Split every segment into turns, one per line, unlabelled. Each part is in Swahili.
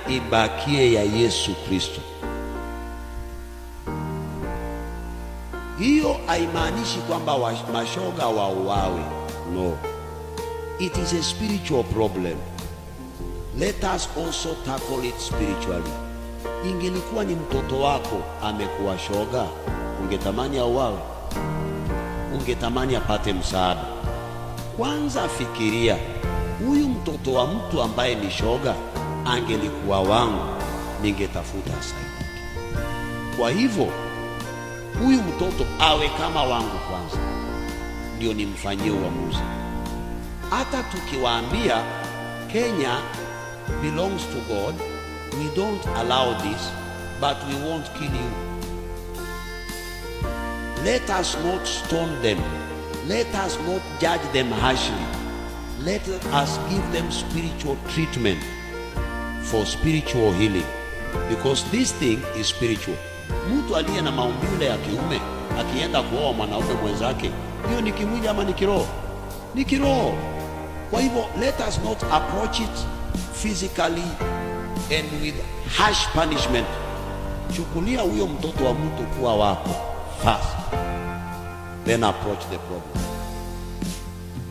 ibakie ya Yesu Kristo. Hiyo haimaanishi kwamba mashoga wauawe. No. It is a spiritual problem. Let us also tackle it spiritually. Ingelikuwa ni mtoto wako amekuwa shoga, ungetamani auawe? Ungetamani apate msaada? Kwanza fikiria, huyu mtoto wa mtu ambaye ni shoga angelikuwa wangu, ningetafuta asaidia. Kwa hivyo huyu mtoto awe kama wangu kwanza, ndio nimfanyie uamuzi. Hata tukiwaambia Kenya belongs to God, we don't allow this, but we won't kill you. Let us not stone them. Let us not judge them harshly. Let us give them spiritual treatment for spiritual healing, because this thing is spiritual. Mtu aliye na maumbile ya kiume akienda kuoa mwanaume mwenzake, hiyo ni kimwili ama ni kiroho? Ni kiroho. Kwa hivyo let us not approach it physically and with harsh punishment. Chukulia huyo mtoto wa mtu kuwa wako first, then approach the problem.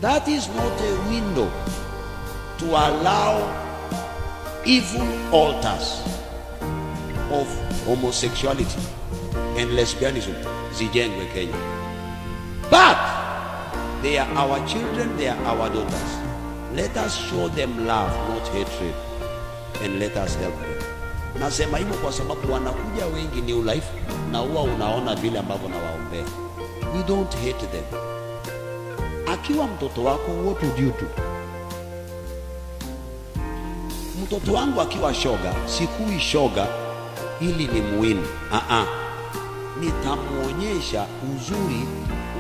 That is not a window to allow evil altars of homosexuality and lesbianism zijengwe Kenya. But they are our children, they are our daughters. Let us show them love, not hatred, and let us help them. Nasema hivyo kwa sababu wanakuja wengi New Life na huwa unaona vile ambavyo nawaombea. We don't hate them. Akiwa mtoto wako, what would you do? Mtoto wangu akiwa shoga, sikui shoga ili ni muini. Nitamuonyesha uzuri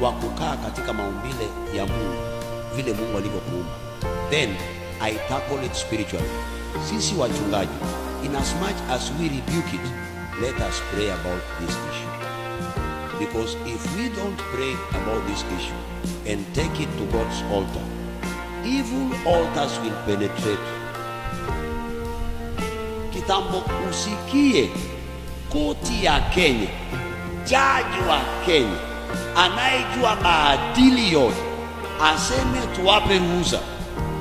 wa kukaa katika maumbile ya Mungu, vile Mungu alivyokuumba. Then I tackle it spiritually. Sisi wachungaji, in as much as we rebuke it, let us pray about this issue. Because if we don't pray about this issue and take it to God's altar, evil altars will penetrate. Kitambo usikie koti ya Kenya, jaji wa Kenya anayejua maadili yote aseme tuwape ruhusa,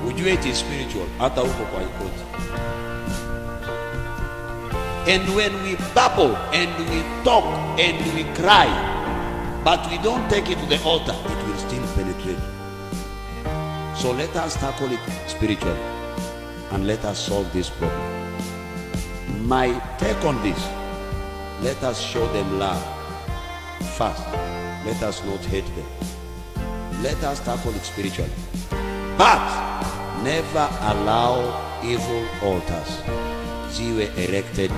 ujue it is spiritual hata huko kwa koti. And when we babble and we talk and we cry, but we don't take it to the altar, it will still penetrate. So let us tackle it spiritually and let us solve this problem. My take on this, let us show them love first. Let us not hate them. Let us tackle it spiritually. But never allow evil altars ziwe erected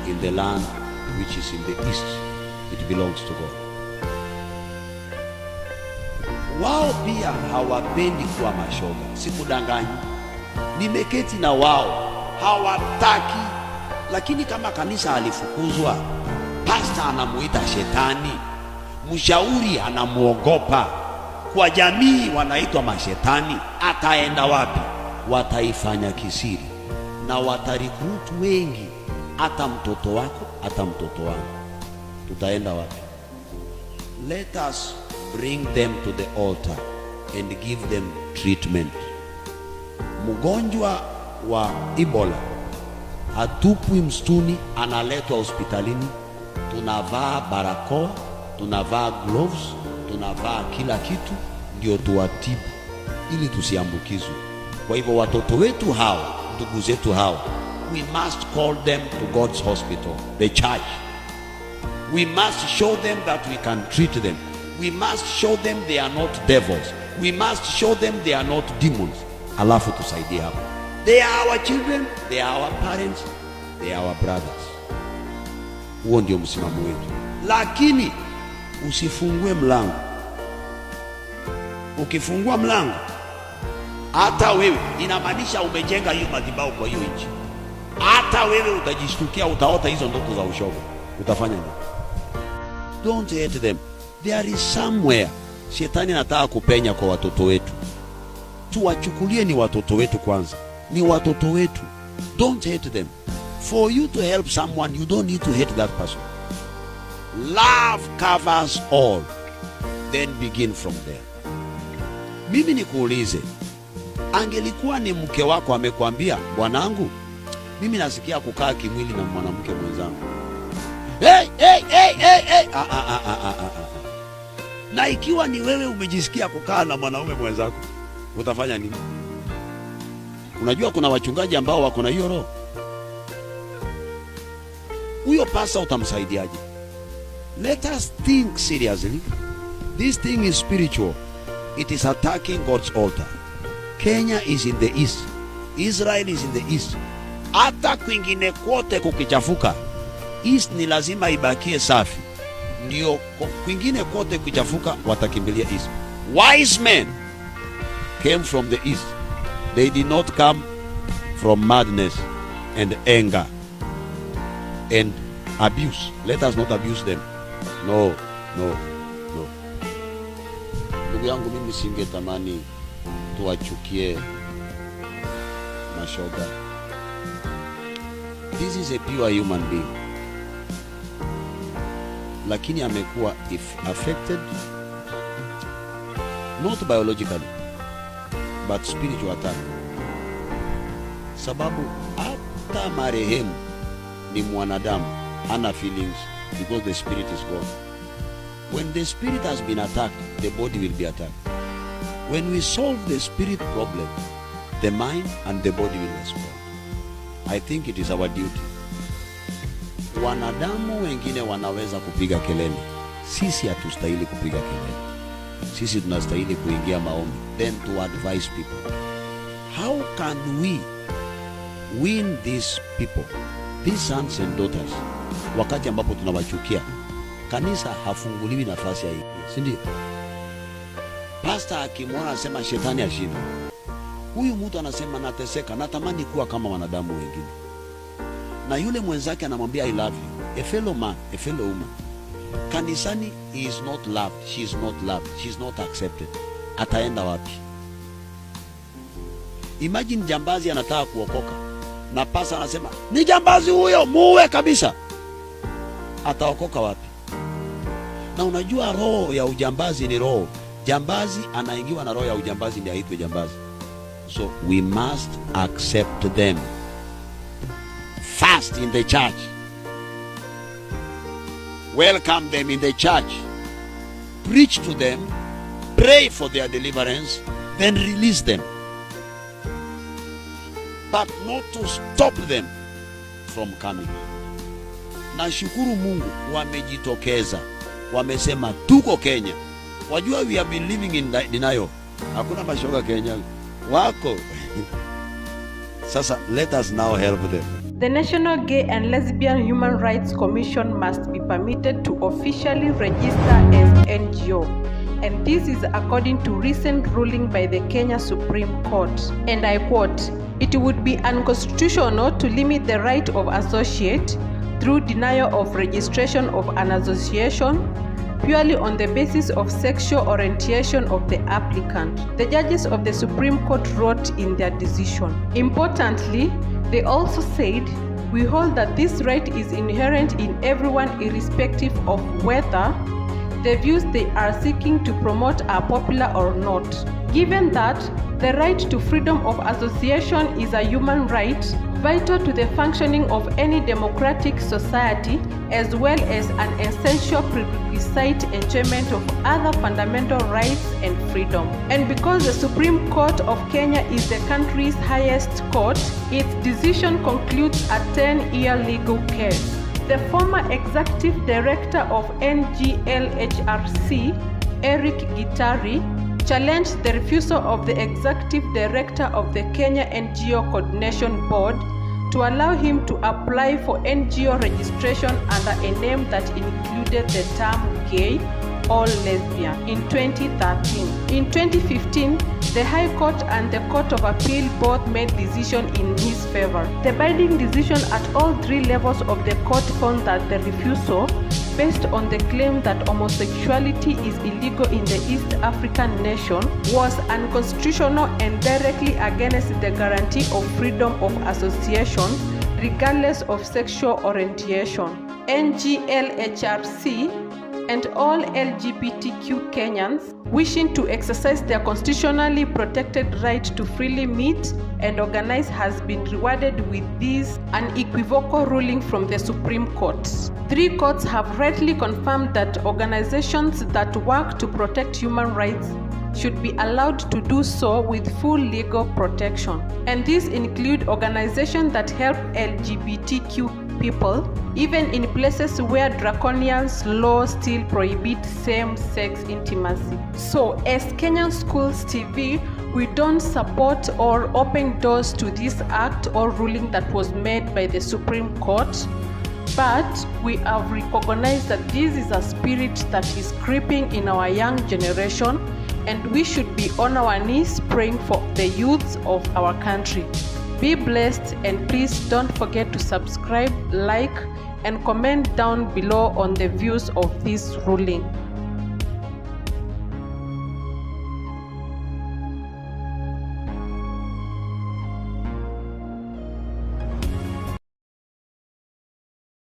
in the land which is in the east. It belongs to God. Wao pia hawapendi kuwa mashoga. Sikudanganyi. Nimeketi na wao, hawataki. Lakini kama kanisa alifukuzwa, pastor anamuita shetani, mshauri anamuogopa, kwa jamii wanaitwa mashetani, ataenda wapi? Wataifanya kisiri na watarecruit wengi, hata mtoto wako, hata mtoto wangu. Tutaenda wapi? Let us bring them to the altar and give them treatment. Mgonjwa wa Ebola hatupwi msituni, analetwa hospitalini. Tunavaa barakoa, tunavaa gloves, tunavaa kila kitu ndio tuwatibu ili tusiambukizwe. Kwa hivyo watoto wetu hao, ndugu zetu hao, we must call them to God's hospital, the church. We must show them that we can treat them. We must show them they are not devils. We must show them they are not demons. Alafu tusaidie hapo. They are our children, they are our parents, they are our brothers. Huo ndio msimamo wetu. Lakini usifungue mlango. Ukifungua mlango, hata wewe inamaanisha umejenga hiyo madhabahu kwa hiyo nchi. Hata wewe utajishtukia, utaota hizo ndoto za ushoga. Utafanya nini? Don't hate them. There is somewhere shetani anataka kupenya kwa watoto wetu. Tuwachukulie ni watoto wetu kwanza. Ni watoto wetu. Don't hate them. For you to help someone, you don't need to hate that person. Love covers all. Then begin from there. Mimi nikuulize, angelikuwa ni mke wako amekwambia, bwanangu, mimi nasikia kukaa kimwili na mwanamke mwenzangu. Hey. Na ikiwa ni wewe umejisikia kukaa na mwanaume mwenzako, utafanya nini? Unajua kuna wachungaji ambao wako na hiyo roho. Huyo pasa utamsaidiaje? Let us think seriously. This thing is spiritual. It is attacking God's altar. Kenya is in the east. Israel is in the east. Hata kwingine kote kukichafuka, east ni lazima ibakie safi. Ndio kwingine kote kukichafuka watakimbilia east. Wise men came from the east. They did not come from madness and anger and abuse. Let us not abuse them. No. Ndugu yangu, mimi singetamani tuwachukie mashoga. This is a pure human being. Lakini amekuwa affected not biologically but spiritual attack. Sababu hata marehemu ni mwanadamu, hana feelings because the spirit is gone. When the spirit has been attacked, the body will be attacked. When we solve the spirit problem, the mind and the body will respond. I think it is our duty. Wanadamu wengine wanaweza kupiga kelele. Sisi hatustahili kupiga kelele. Sisi tunastahili kuingia maombi, then to advise people. How can we win these people, these sons and daughters, wakati ambapo tunawachukia? Kanisa hafunguliwi nafasi ya hii, si ndio? Pastor akimwona anasema shetani ashinde. Huyu mtu anasema nateseka, natamani kuwa kama wanadamu wengine. Na yule mwenzake anamwambia I love you. A fellow man, a fellow woman. Kanisani he is not loved, she is not loved, she is not accepted. Ataenda wapi? Imagine jambazi anataka kuokoka na pastor anasema ni jambazi huyo, muue kabisa. Ataokoka wapi? Na unajua roho ya ujambazi ni roho. Jambazi anaingiwa na roho ya ujambazi ndio aitwe jambazi. So we must accept them. Fast in the church. Welcome them in the church. Preach to them. Pray for their deliverance. Then release them. But not to stop them from coming. Nashukuru Mungu wamejitokeza. Wamesema tuko Kenya. Wajua we have been living in denial. Hakuna mashoga Kenya. Wako. Sasa let us now help them.
The National Gay and Lesbian Human Rights Commission must be permitted to officially register as NGO. And this is according to recent ruling by the Kenya Supreme Court. And I quote, "It would be unconstitutional to limit the right of associate through denial of registration of an association purely on the basis of sexual orientation of the applicant," the judges of the Supreme Court wrote in their decision. Importantly, they also said, "We hold that this right is inherent in everyone irrespective of whether the views they are seeking to promote are popular or not. Given that the right to freedom of association is a human right, vital to the functioning of any democratic society, as well as an essential prerequisite enjoyment of other fundamental rights and freedom. And because the Supreme Court of Kenya is the country's highest court, its decision concludes a 10-year legal case. The former executive director of NGLHRC, Eric Gitari, challenged the refusal of the executive director of the Kenya NGO Coordination Board to allow him to apply for NGO registration under a name that included the term gay or lesbian in 2013. In 2015, the High Court and the Court of Appeal both made decision in his favor. The binding decision at all three levels of the court found that the refusal, based on the claim that homosexuality is illegal in the East African nation, was unconstitutional and directly against the guarantee of freedom of association regardless of sexual orientation. NGLHRC and all LGBTQ Kenyans wishing to exercise their constitutionally protected right to freely meet and organize has been rewarded with this unequivocal ruling from the Supreme Court. 3 courts have rightly confirmed that organizations that work to protect human rights should be allowed to do so with full legal protection. And these include organizations that help LGBTQ people, even in places where draconian laws still prohibit same-sex intimacy. So, as Kenyan Schools TV, we don't support or open doors to this act or ruling that was made by the Supreme Court, but we have recognized that this is a spirit that is creeping in our young generation, and we should be on our knees praying for the youths of our country. Be blessed, and please don't forget to subscribe, like, and comment down below on the views of this ruling.